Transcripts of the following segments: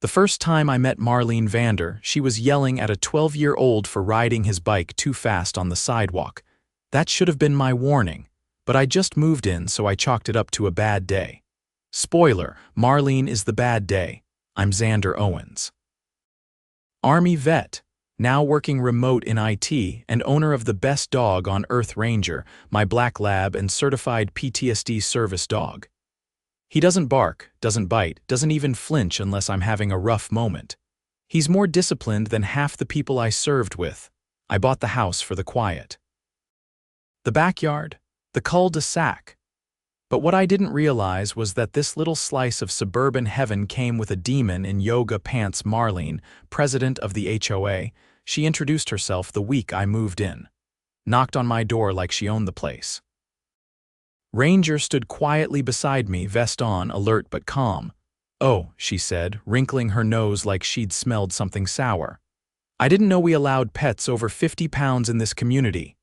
The first time I met Marlene Vander, she was yelling at a 12-year-old for riding his bike too fast on the sidewalk. That should have been my warning, but I just moved in, so I chalked it up to a bad day. Spoiler, Marlene is the bad day. I'm Xander Owens. Army vet, now working remote in IT and owner of the best dog on earth, Ranger, my black lab and certified PTSD service dog. He doesn't bark, doesn't bite, doesn't even flinch unless I'm having a rough moment. He's more disciplined than half the people I served with. I bought the house for the quiet. The backyard, the cul-de-sac. But what I didn't realize was that this little slice of suburban heaven came with a demon in yoga pants. Marlene, president of the HOA, she introduced herself the week I moved in. Knocked on my door like she owned the place. Ranger stood quietly beside me, vest on, alert but calm. "Oh," she said, wrinkling her nose like she'd smelled something sour. "I didn't know we allowed pets over 50 pounds in this community."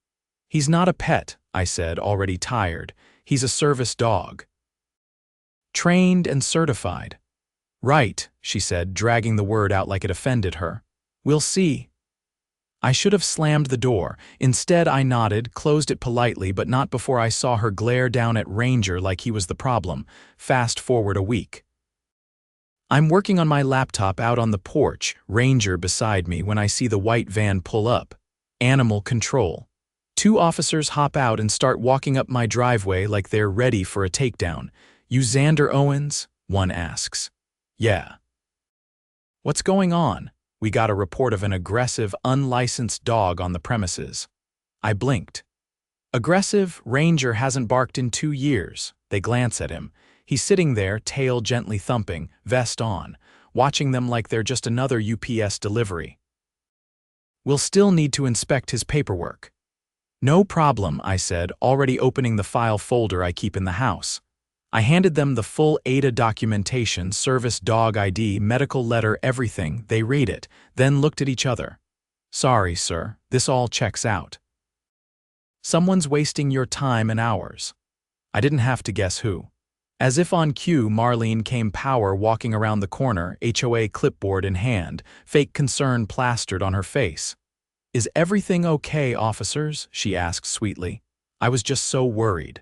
"He's not a pet," I said, already tired. "He's a service dog. Trained and certified." "Right," she said, dragging the word out like it offended her. "We'll see." I should have slammed the door. Instead, I nodded, closed it politely, but not before I saw her glare down at Ranger like he was the problem. Fast forward a week. I'm working on my laptop out on the porch, Ranger beside me, when I see the white van pull up. Animal control. 2 officers hop out and start walking up my driveway like they're ready for a takedown. "You Xander Owens?" one asks. "Yeah." "What's going on?" "We got a report of an aggressive, unlicensed dog on the premises." I blinked. "Aggressive? Ranger hasn't barked in 2 years. They glance at him. He's sitting there, tail gently thumping, vest on, watching them like they're just another UPS delivery. "We'll still need to inspect his paperwork." "No problem," I said, already opening the file folder I keep in the house. I handed them the full ADA documentation, service dog ID, medical letter, everything. They read it, then looked at each other. "Sorry, sir, this all checks out." "Someone's wasting your time and ours." I didn't have to guess who. As if on cue, Marlene came power walking around the corner, HOA clipboard in hand, fake concern plastered on her face. "Is everything okay, officers?" she asked sweetly. I was just so worried.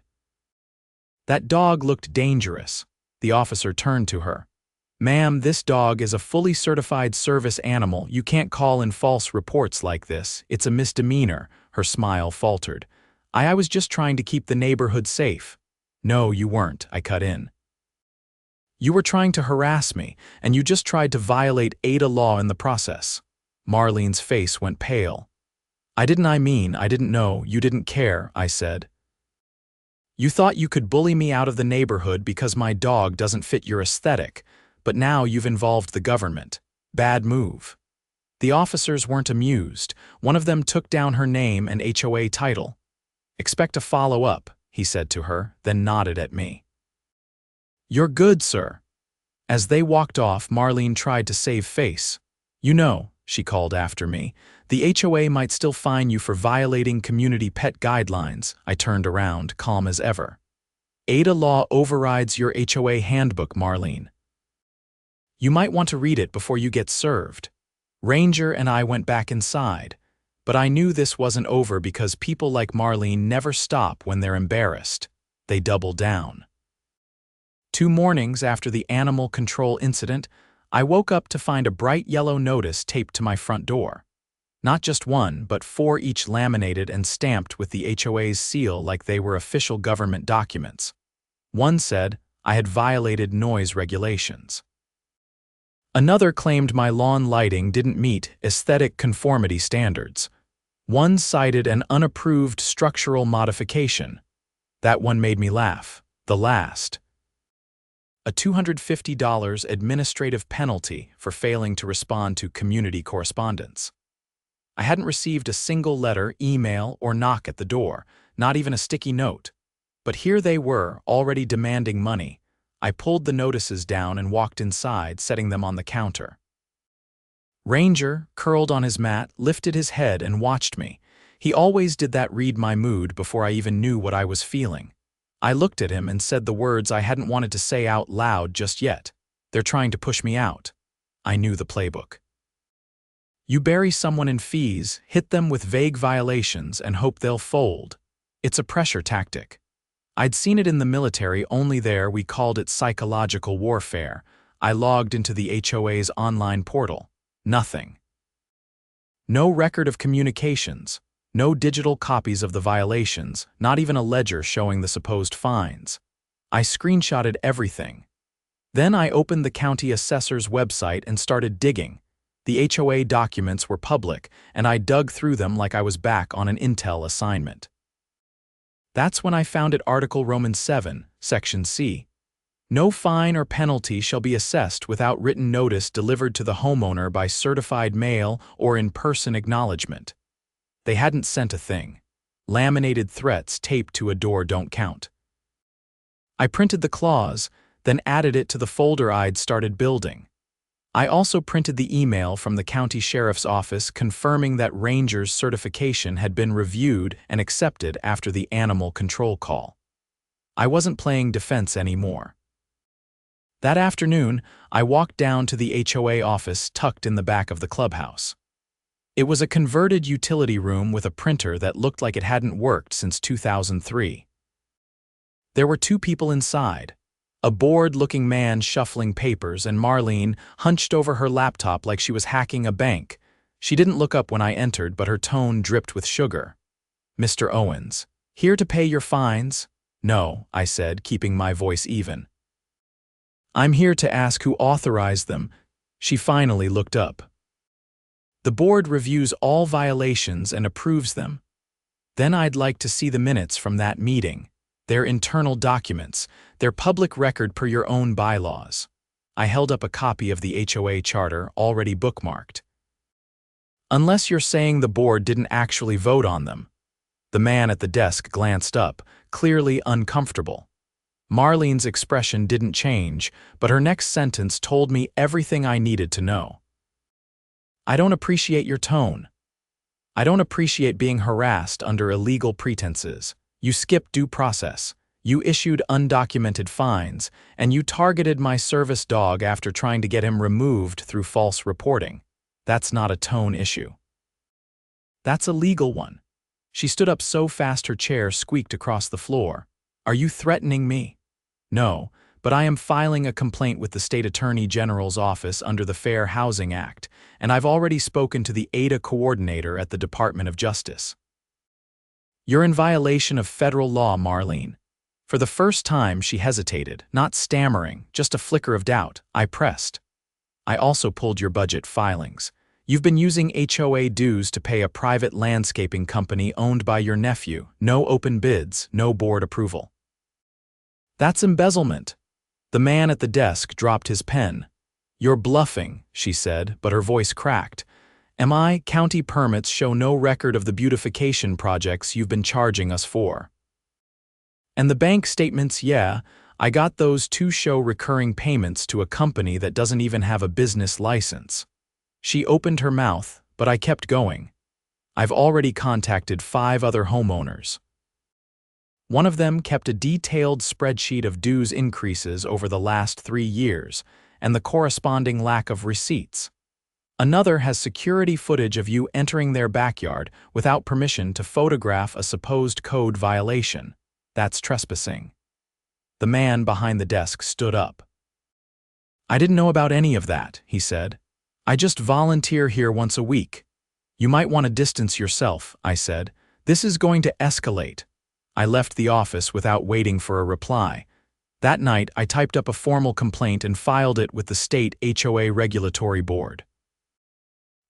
"That dog looked dangerous." The officer turned to her. "Ma'am, this dog is a fully certified service animal. You can't call in false reports like this. It's a misdemeanor." Her smile faltered. I was just trying to keep the neighborhood safe." "No, you weren't," I cut in. "You were trying to harass me, and you just tried to violate ADA law in the process." Marlene's face went pale. I didn't know, you didn't care," I said. "You thought you could bully me out of the neighborhood because my dog doesn't fit your aesthetic, but now you've involved the government. Bad move." The officers weren't amused. One of them took down her name and HOA title. "Expect a follow-up," he said to her, then nodded at me. "You're good, sir." As they walked off, Marlene tried to save face. "You know," she called after me, "the HOA might still fine you for violating community pet guidelines." I turned around, calm as ever. "ADA law overrides your HOA handbook, Marlene. You might want to read it before you get served." Ranger and I went back inside, but I knew this wasn't over because people like Marlene never stop when they're embarrassed. They double down. 2 mornings after the animal control incident, I woke up to find a bright yellow notice taped to my front door. Not just 1, but 4 each, laminated and stamped with the HOA's seal like they were official government documents. One said I had violated noise regulations. Another claimed my lawn lighting didn't meet aesthetic conformity standards. One cited an unapproved structural modification. That one made me laugh. The last. A $250 administrative penalty for failing to respond to community correspondence. I hadn't received a single letter, email, or knock at the door, not even a sticky note. But here they were, already demanding money. I pulled the notices down and walked inside, setting them on the counter. Ranger, curled on his mat, lifted his head and watched me. He always did that, read my mood before I even knew what I was feeling. I looked at him and said the words I hadn't wanted to say out loud just yet. "They're trying to push me out." I knew the playbook. You bury someone in fees, hit them with vague violations, and hope they'll fold. It's a pressure tactic. I'd seen it in the military, only there we called it psychological warfare. I logged into the HOA's online portal. Nothing. No record of communications. No digital copies of the violations, not even a ledger showing the supposed fines. I screenshotted everything. Then I opened the county assessor's website and started digging. The HOA documents were public, and I dug through them like I was back on an intel assignment. That's when I found it Article Roman 7, Section C. No fine or penalty shall be assessed without written notice delivered to the homeowner by certified mail or in-person acknowledgement. They hadn't sent a thing. Laminated threats taped to a door don't count. I printed the clause, then added it to the folder I'd started building. I also printed the email from the county sheriff's office confirming that Ranger's certification had been reviewed and accepted after the animal control call. I wasn't playing defense anymore. That afternoon, I walked down to the HOA office tucked in the back of the clubhouse. It was a converted utility room with a printer that looked like it hadn't worked since 2003. There were two people inside. A bored-looking man shuffling papers and Marlene hunched over her laptop like she was hacking a bank. She didn't look up when I entered, but her tone dripped with sugar. "Mr. Owens, here to pay your fines?" "No," I said, keeping my voice even. "I'm here to ask who authorized them." She finally looked up. "The board reviews all violations and approves them." "Then I'd like to see the minutes from that meeting. They're internal documents. They're public record per your own bylaws." I held up a copy of the HOA charter already bookmarked. "Unless you're saying the board didn't actually vote on them." The man at the desk glanced up, clearly uncomfortable. Marlene's expression didn't change, but her next sentence told me everything I needed to know. "I don't appreciate your tone. I don't appreciate being harassed under illegal pretenses. You skipped due process. You issued undocumented fines, and you targeted my service dog after trying to get him removed through false reporting. That's not a tone issue. That's a legal one." She stood up so fast her chair squeaked across the floor. "Are you threatening me?" "No, but I am filing a complaint with the State Attorney General's office under the Fair Housing Act, and I've already spoken to the ADA coordinator at the Department of Justice." "You're in violation of federal law, Marlene." For the first time, she hesitated, not stammering, just a flicker of doubt. I pressed. "I also pulled your budget filings. You've been using HOA dues to pay a private landscaping company owned by your nephew. No open bids, no board approval." "That's embezzlement." The man at the desk dropped his pen. "You're bluffing," she said, but her voice cracked. "Am I? County permits show no record of the beautification projects you've been charging us for." "And the bank statements, yeah, I got those to show recurring payments to a company that doesn't even have a business license." She opened her mouth, but I kept going. "I've already contacted 5 other homeowners. One of them kept a detailed spreadsheet of dues increases over the last 3 years and the corresponding lack of receipts. Another has security footage of you entering their backyard without permission to photograph a supposed code violation. That's trespassing." The man behind the desk stood up. "I didn't know about any of that," he said. "I just volunteer here once a week." "You might want to distance yourself," I said. "This is going to escalate." I left the office without waiting for a reply. That night, I typed up a formal complaint and filed it with the state HOA regulatory board.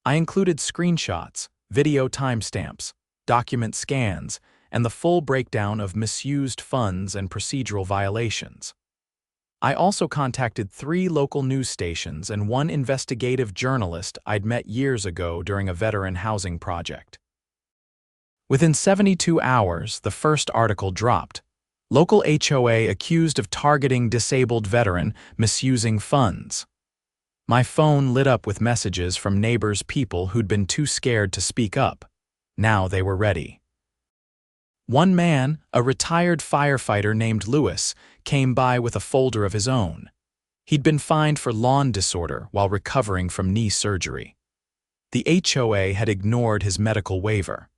I included screenshots, video timestamps, document scans, and the full breakdown of misused funds and procedural violations. I also contacted 3 local news stations and 1 investigative journalist I'd met years ago during a veteran housing project. Within 72 hours, the first article dropped. Local HOA accused of targeting disabled veteran, misusing funds. My phone lit up with messages from neighbors, people who'd been too scared to speak up. Now they were ready. One man, a retired firefighter named Lewis, came by with a folder of his own. He'd been fined for lawn disorder while recovering from knee surgery. The HOA had ignored his medical waiver.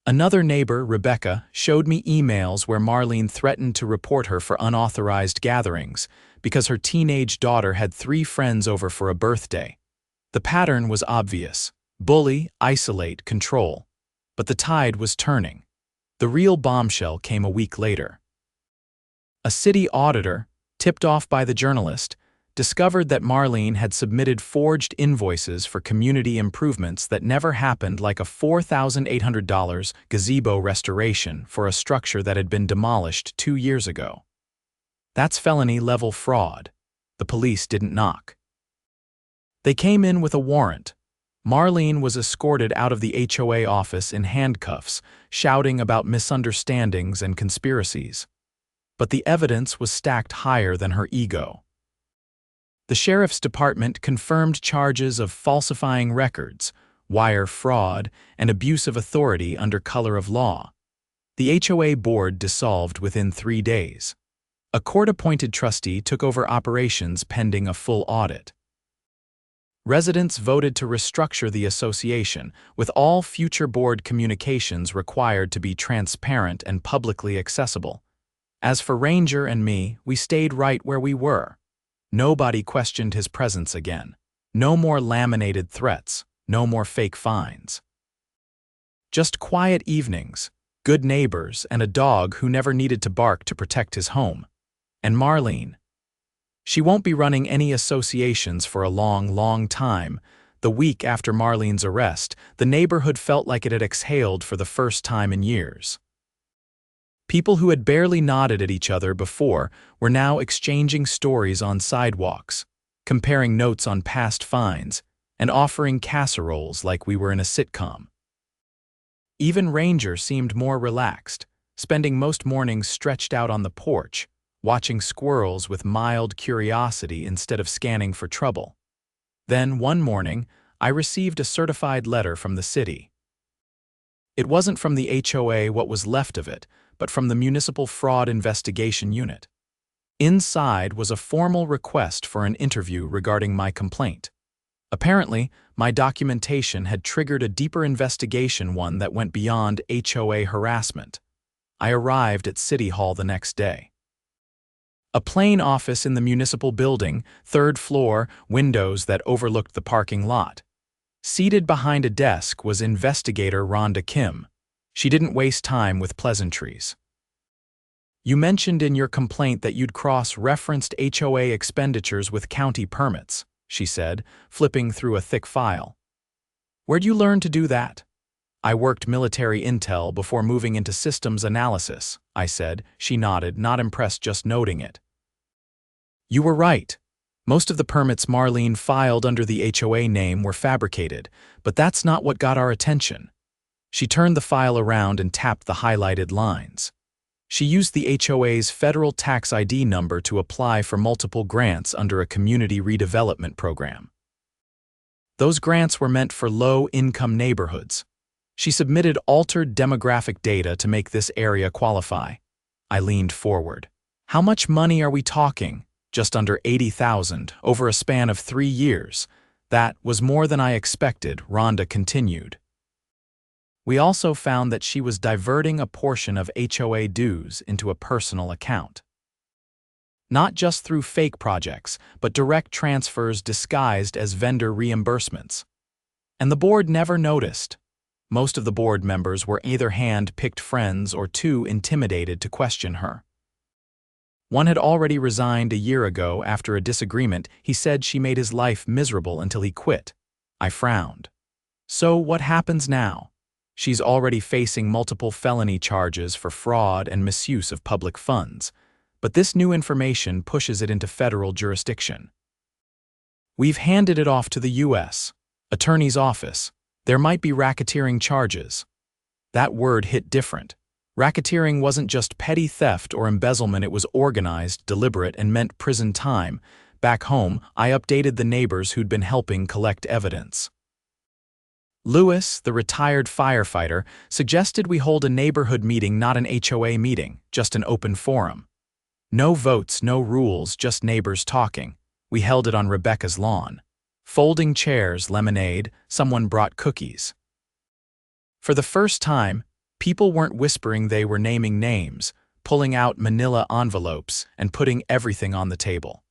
Another neighbor, Rebecca, showed me emails where Marlene threatened to report her for unauthorized gatherings because her teenage daughter had 3 friends over for a birthday. The pattern was obvious: bully, isolate, control. But the tide was turning. The real bombshell came a week later. A city auditor, tipped off by the journalist, discovered that Marlene had submitted forged invoices for community improvements that never happened, like a $4,800 gazebo restoration for a structure that had been demolished 2 years ago. That's felony-level fraud. The police didn't knock. They came in with a warrant. Marlene was escorted out of the HOA office in handcuffs, shouting about misunderstandings and conspiracies. But the evidence was stacked higher than her ego. The sheriff's department confirmed charges of falsifying records, wire fraud, and abuse of authority under color of law. The HOA board dissolved within 3 days. A court-appointed trustee took over operations pending a full audit. Residents voted to restructure the association, with all future board communications required to be transparent and publicly accessible. As for Ranger and me, we stayed right where we were. Nobody questioned his presence again. No more laminated threats, no more fake fines. Just quiet evenings, good neighbors, and a dog who never needed to bark to protect his home. And Marlene. She won't be running any associations for a long, long time. The week after Marlene's arrest, the neighborhood felt like it had exhaled for the first time in years. People who had barely nodded at each other before were now exchanging stories on sidewalks, comparing notes on past fines, and offering casseroles like we were in a sitcom. Even Ranger seemed more relaxed, spending most mornings stretched out on the porch, watching squirrels with mild curiosity instead of scanning for trouble. Then, one morning, I received a certified letter from the city. It wasn't from the HOA, what was left of it, but from the Municipal Fraud Investigation Unit. Inside was a formal request for an interview regarding my complaint. Apparently, my documentation had triggered a deeper investigation, one that went beyond HOA harassment. I arrived at City Hall the next day. A plain office in the municipal building, 3rd floor, windows that overlooked the parking lot. Seated behind a desk was investigator Rhonda Kim. She didn't waste time with pleasantries. You mentioned in your complaint that you'd cross-referenced HOA expenditures with county permits, she said, flipping through a thick file. Where'd you learn to do that? I worked military intel before moving into systems analysis, I said. She nodded, not impressed, just noting it. You were right. Most of the permits Marlene filed under the HOA name were fabricated, but that's not what got our attention. She turned the file around and tapped the highlighted lines. She used the HOA's federal tax ID number to apply for multiple grants under a community redevelopment program. Those grants were meant for low-income neighborhoods. She submitted altered demographic data to make this area qualify. I leaned forward. How much money are we talking? Just under $80,000 over a span of 3 years. That was more than I expected, Rhonda continued. We also found that she was diverting a portion of HOA dues into a personal account. Not just through fake projects, but direct transfers disguised as vendor reimbursements. And the board never noticed. Most of the board members were either hand-picked friends or too intimidated to question her. One had already resigned a year ago after a disagreement. He said she made his life miserable until he quit. I frowned. So what happens now? She's already facing multiple felony charges for fraud and misuse of public funds, but this new information pushes it into federal jurisdiction. We've handed it off to the U.S. Attorney's Office. There might be racketeering charges. That word hit different. Racketeering wasn't just petty theft or embezzlement, it was organized, deliberate, and meant prison time. Back home, I updated the neighbors who'd been helping collect evidence. Lewis, the retired firefighter, suggested we hold a neighborhood meeting, not an HOA meeting, just an open forum. No votes, no rules, just neighbors talking. We held it on Rebecca's lawn. Folding chairs, lemonade, someone brought cookies. For the first time, people weren't whispering, they were naming names, pulling out manila envelopes, and putting everything on the table.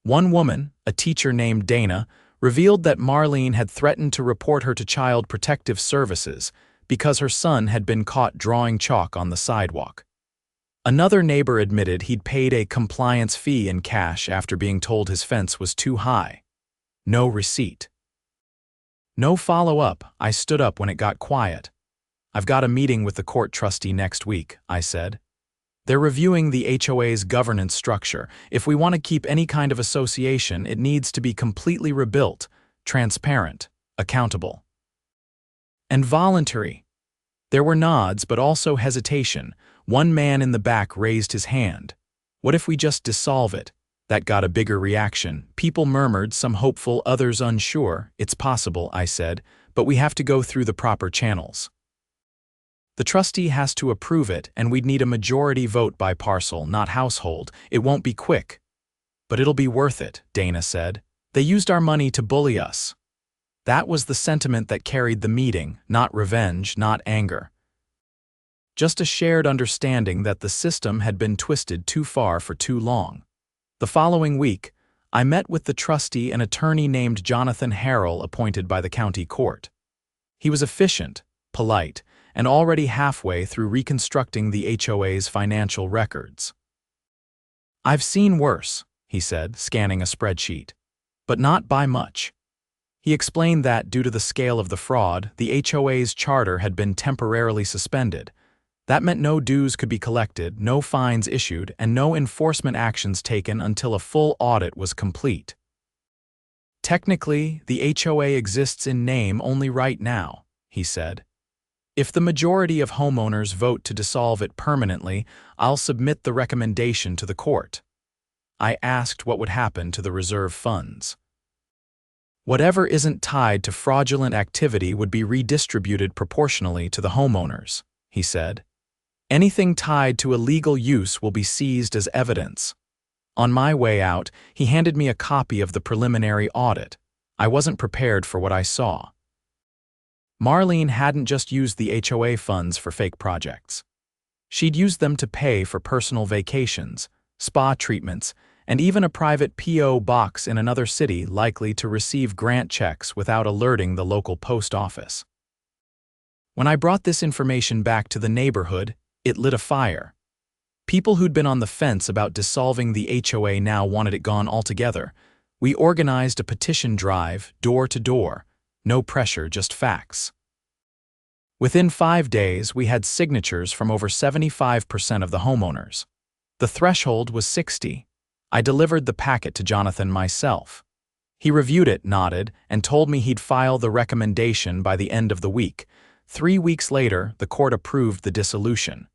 One woman, a teacher named Dana, revealed that Marlene had threatened to report her to Child Protective Services because her son had been caught drawing chalk on the sidewalk. Another neighbor admitted he'd paid a compliance fee in cash after being told his fence was too high. No receipt. No follow-up. I stood up when it got quiet. I've got a meeting with the court trustee next week, I said. They're reviewing the HOA's governance structure. If we want to keep any kind of association, it needs to be completely rebuilt, transparent, accountable, and voluntary. There were nods, but also hesitation. One man in the back raised his hand. What if we just dissolve it? That got a bigger reaction. People murmured, some hopeful, others unsure. It's possible, I said, but we have to go through the proper channels. The trustee has to approve it, and we'd need a majority vote by parcel, not household. It won't be quick. But it'll be worth it, Dana said. They used our money to bully us. That was the sentiment that carried the meeting, not revenge, not anger. Just a shared understanding that the system had been twisted too far for too long. The following week, I met with the trustee, an attorney named Jonathan Harrell, appointed by the county court. He was efficient, polite, and already halfway through reconstructing the HOA's financial records. I've seen worse, he said, scanning a spreadsheet, but not by much. He explained that, due to the scale of the fraud, the HOA's charter had been temporarily suspended. That meant no dues could be collected, no fines issued, and no enforcement actions taken until a full audit was complete. Technically, the HOA exists in name only right now, he said. If the majority of homeowners vote to dissolve it permanently, I'll submit the recommendation to the court. I asked what would happen to the reserve funds. Whatever isn't tied to fraudulent activity would be redistributed proportionally to the homeowners, he said. Anything tied to illegal use will be seized as evidence. On my way out, he handed me a copy of the preliminary audit. I wasn't prepared for what I saw. Marlene hadn't just used the HOA funds for fake projects. She'd used them to pay for personal vacations, spa treatments, and even a private P.O. box in another city likely to receive grant checks without alerting the local post office. When I brought this information back to the neighborhood, it lit a fire. People who'd been on the fence about dissolving the HOA now wanted it gone altogether. We organized a petition drive, door to door. No pressure, just facts. Within 5 days, we had signatures from over 75% of the homeowners. The threshold was 60. I delivered the packet to Jonathan myself. He reviewed it, nodded, and told me he'd file the recommendation by the end of the week. 3 weeks later, the court approved the dissolution.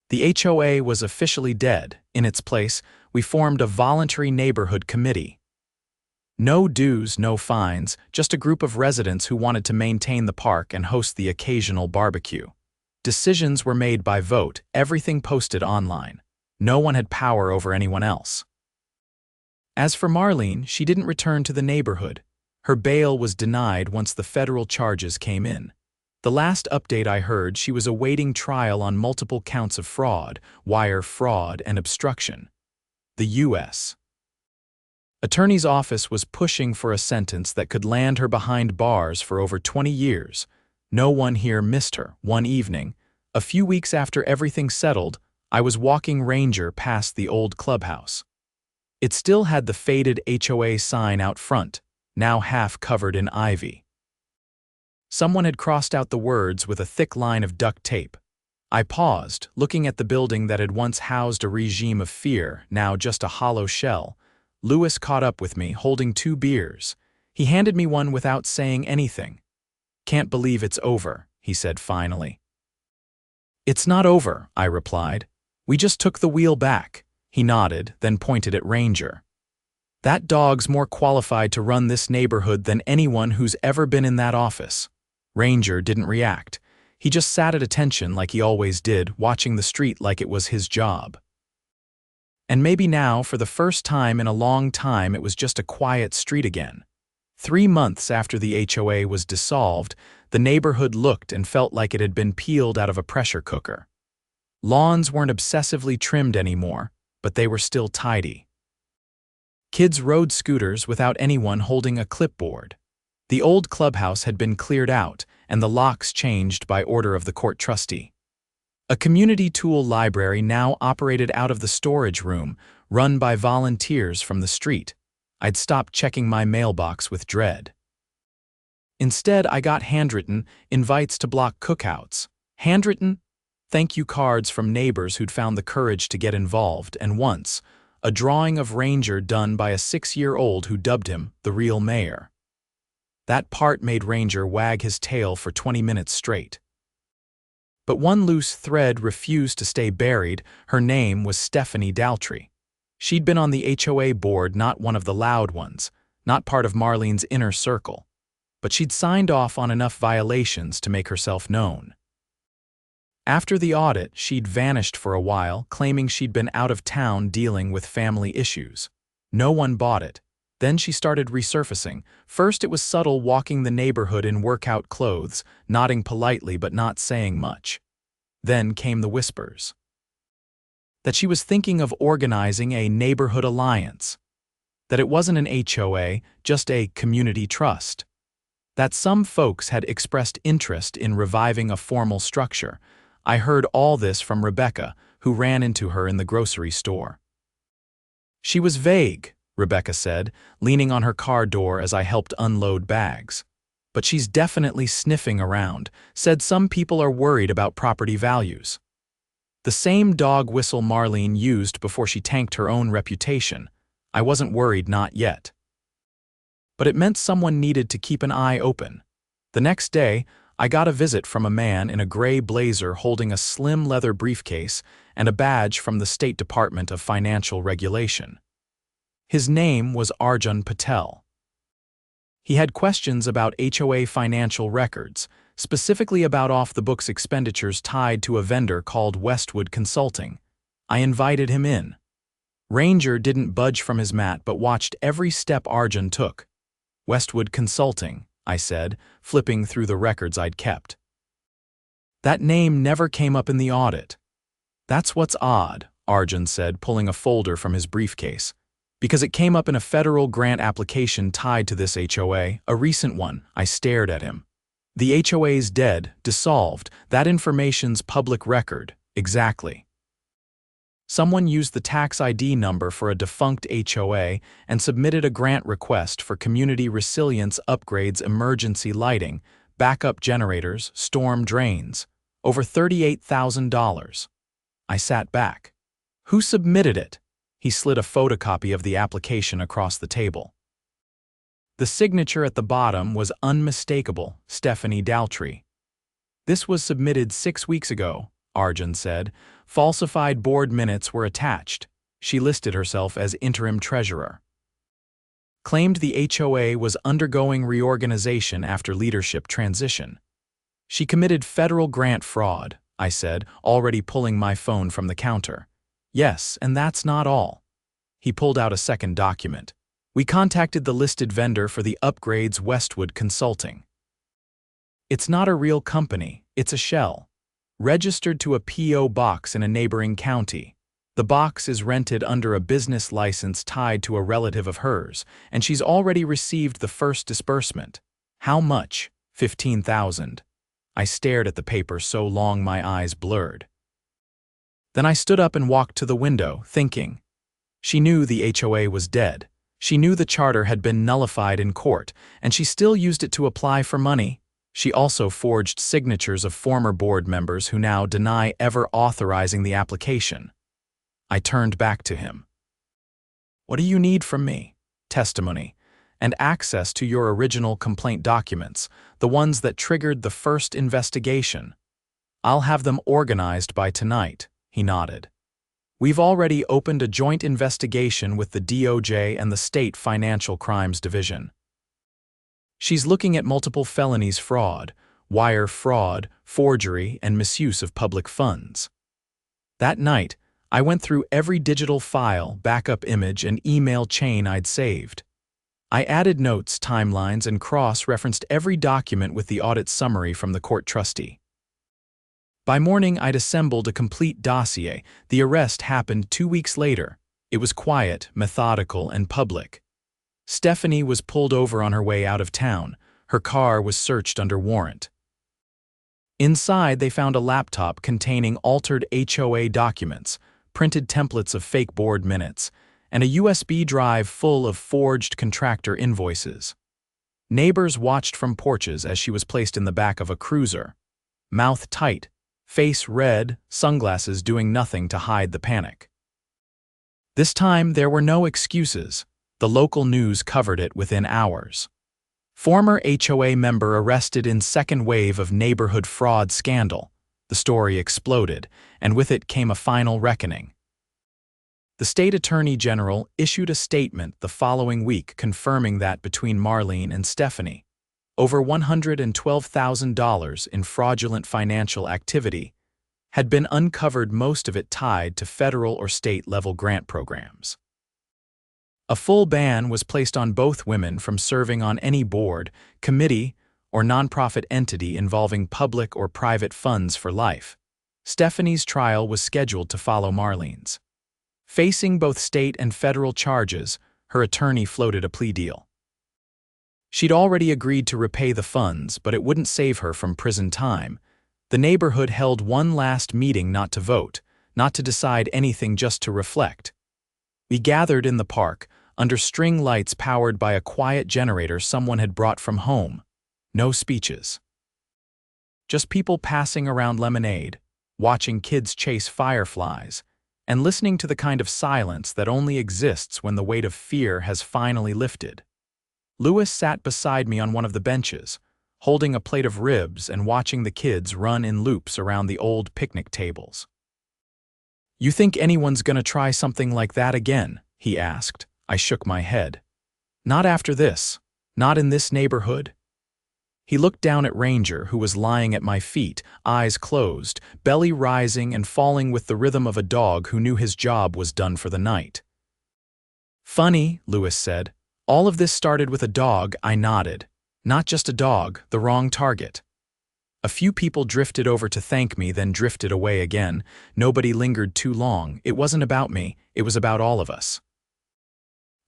The HOA was officially dead. In its place, we formed a voluntary neighborhood committee. No dues, no fines, just a group of residents who wanted to maintain the park and host the occasional barbecue. Decisions were made by vote, everything posted online. No one had power over anyone else. As for Marlene, she didn't return to the neighborhood. Her bail was denied once the federal charges came in. The last update I heard, she was awaiting trial on multiple counts of fraud, wire fraud, and obstruction. The U.S. Attorney's office was pushing for a sentence that could land her behind bars for over 20 years. No one here missed her. One evening, a few weeks after everything settled, I was walking Ranger past the old clubhouse. It still had the faded HOA sign out front, now half covered in ivy. Someone had crossed out the words with a thick line of duct tape. I paused, looking at the building that had once housed a regime of fear, now just a hollow shell. Lewis caught up with me, holding 2 beers. He handed me one without saying anything. "Can't believe it's over," he said finally. "It's not over," I replied. "We just took the wheel back." He nodded, then pointed at Ranger. "That dog's more qualified to run this neighborhood than anyone who's ever been in that office." Ranger didn't react. He just sat at attention like he always did, watching the street like it was his job. And maybe now, for the first time in a long time, it was just a quiet street again. 3 months after the HOA was dissolved, the neighborhood looked and felt like it had been peeled out of a pressure cooker. Lawns weren't obsessively trimmed anymore, but they were still tidy. Kids rode scooters without anyone holding a clipboard. The old clubhouse had been cleared out, and the locks changed by order of the court trustee. A community tool library now operated out of the storage room, run by volunteers from the street. I'd stopped checking my mailbox with dread. Instead, I got handwritten invites to block cookouts, handwritten thank you cards from neighbors who'd found the courage to get involved, and once, a drawing of Ranger done by a 6-year-old who dubbed him the real mayor. That part made Ranger wag his tail for 20 minutes straight. But one loose thread refused to stay buried. Her name was Stephanie Daltry. She'd been on the HOA board, not one of the loud ones, not part of Marlene's inner circle, but she'd signed off on enough violations to make herself known. After the audit, she'd vanished for a while, claiming she'd been out of town dealing with family issues. No one bought it. Then she started resurfacing. First it was subtle, walking the neighborhood in workout clothes, nodding politely but not saying much. Then came the whispers that she was thinking of organizing a neighborhood alliance, that it wasn't an HOA, just a community trust, that some folks had expressed interest in reviving a formal structure. I heard all this from Rebecca, who ran into her in the grocery store. She was vague, Rebecca said, leaning on her car door as I helped unload bags. But she's definitely sniffing around, said some people are worried about property values. The same dog whistle Marlene used before she tanked her own reputation. I wasn't worried, not yet. But it meant someone needed to keep an eye open. The next day, I got a visit from a man in a gray blazer holding a slim leather briefcase and a badge from the State Department of Financial Regulation. His name was Arjun Patel. He had questions about HOA financial records, specifically about off-the-books expenditures tied to a vendor called Westwood Consulting. I invited him in. Ranger didn't budge from his mat but watched every step Arjun took. Westwood Consulting, I said, flipping through the records I'd kept. That name never came up in the audit. That's what's odd, Arjun said, pulling a folder from his briefcase. Because it came up in a federal grant application tied to this HOA, a recent one. I stared at him. The HOA's dead, dissolved. That information's public record. Exactly. Someone used the tax ID number for a defunct HOA and submitted a grant request for community resilience upgrades, emergency lighting, backup generators, storm drains. Over $38,000. I sat back. Who submitted it? He slid a photocopy of the application across the table. The signature at the bottom was unmistakable, Stephanie Daltry. This was submitted 6 weeks ago, Arjun said. Falsified board minutes were attached. She listed herself as interim treasurer. Claimed the HOA was undergoing reorganization after leadership transition. She committed federal grant fraud, I said, already pulling my phone from the counter. Yes, and that's not all. He pulled out a second document. We contacted the listed vendor for the upgrades, Westwood Consulting. It's not a real company, it's a shell. Registered to a P.O. box in a neighboring county. The box is rented under a business license tied to a relative of hers, and she's already received the first disbursement. How much? $15,000. I stared at the paper so long my eyes blurred. Then I stood up and walked to the window, thinking. She knew the HOA was dead. She knew the charter had been nullified in court, and she still used it to apply for money. She also forged signatures of former board members who now deny ever authorizing the application. I turned back to him. What do you need from me? Testimony, and access to your original complaint documents, the ones that triggered the first investigation. I'll have them organized by tonight. He nodded. We've already opened a joint investigation with the DOJ and the State Financial Crimes Division. She's looking at multiple felonies: fraud, wire fraud, forgery, and misuse of public funds. That night, I went through every digital file, backup image, and email chain I'd saved. I added notes, timelines, and cross-referenced every document with the audit summary from the court trustee. By morning, I'd assembled a complete dossier. The arrest happened 2 weeks later. It was quiet, methodical, and public. Stephanie was pulled over on her way out of town. Her car was searched under warrant. Inside, they found a laptop containing altered HOA documents, printed templates of fake board minutes, and a USB drive full of forged contractor invoices. Neighbors watched from porches as she was placed in the back of a cruiser. Mouth tight, face red, sunglasses doing nothing to hide the panic. This time, there were no excuses. The local news covered it within hours. Former HOA member arrested in second wave of neighborhood fraud scandal. The story exploded, and with it came a final reckoning. The state attorney general issued a statement the following week confirming that between Marlene and Stephanie, over $112,000 in fraudulent financial activity had been uncovered, most of it tied to federal or state-level grant programs. A full ban was placed on both women from serving on any board, committee, or nonprofit entity involving public or private funds for life. Stephanie's trial was scheduled to follow Marlene's. Facing both state and federal charges, her attorney floated a plea deal. She'd already agreed to repay the funds, but it wouldn't save her from prison time. The neighborhood held one last meeting, not to vote, not to decide anything, just to reflect. We gathered in the park, under string lights powered by a quiet generator someone had brought from home. No speeches. Just people passing around lemonade, watching kids chase fireflies, and listening to the kind of silence that only exists when the weight of fear has finally lifted. Lewis sat beside me on one of the benches, holding a plate of ribs and watching the kids run in loops around the old picnic tables. "You think anyone's gonna try something like that again?" he asked. I shook my head. "Not after this. Not in this neighborhood." He looked down at Ranger, who was lying at my feet, eyes closed, belly rising and falling with the rhythm of a dog who knew his job was done for the night. "Funny," Lewis said. "All of this started with a dog." I nodded. "Not just a dog, the wrong target." A few people drifted over to thank me, then drifted away again. Nobody lingered too long. It wasn't about me, it was about all of us.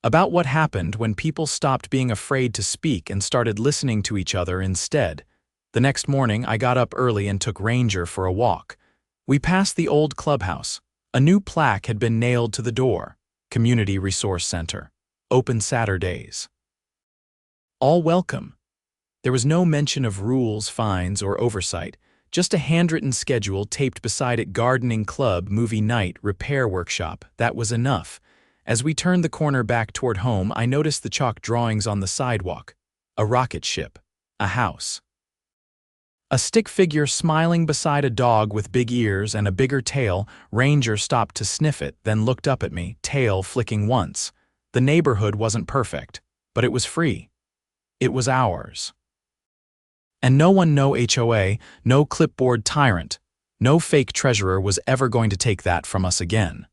About what happened when people stopped being afraid to speak and started listening to each other instead. The next morning, I got up early and took Ranger for a walk. We passed the old clubhouse. A new plaque had been nailed to the door. Community Resource Center. Open Saturdays. All welcome. There was no mention of rules, fines, or oversight, just a handwritten schedule taped beside it: gardening club, movie night, repair workshop. That was enough. As we turned the corner back toward home, I noticed the chalk drawings on the sidewalk. A rocket ship. A house. A stick figure smiling beside a dog with big ears and a bigger tail. Ranger stopped to sniff it, then looked up at me, tail flicking once. The neighborhood wasn't perfect, but it was free. It was ours. And no one, no HOA, no clipboard tyrant, no fake treasurer was ever going to take that from us again.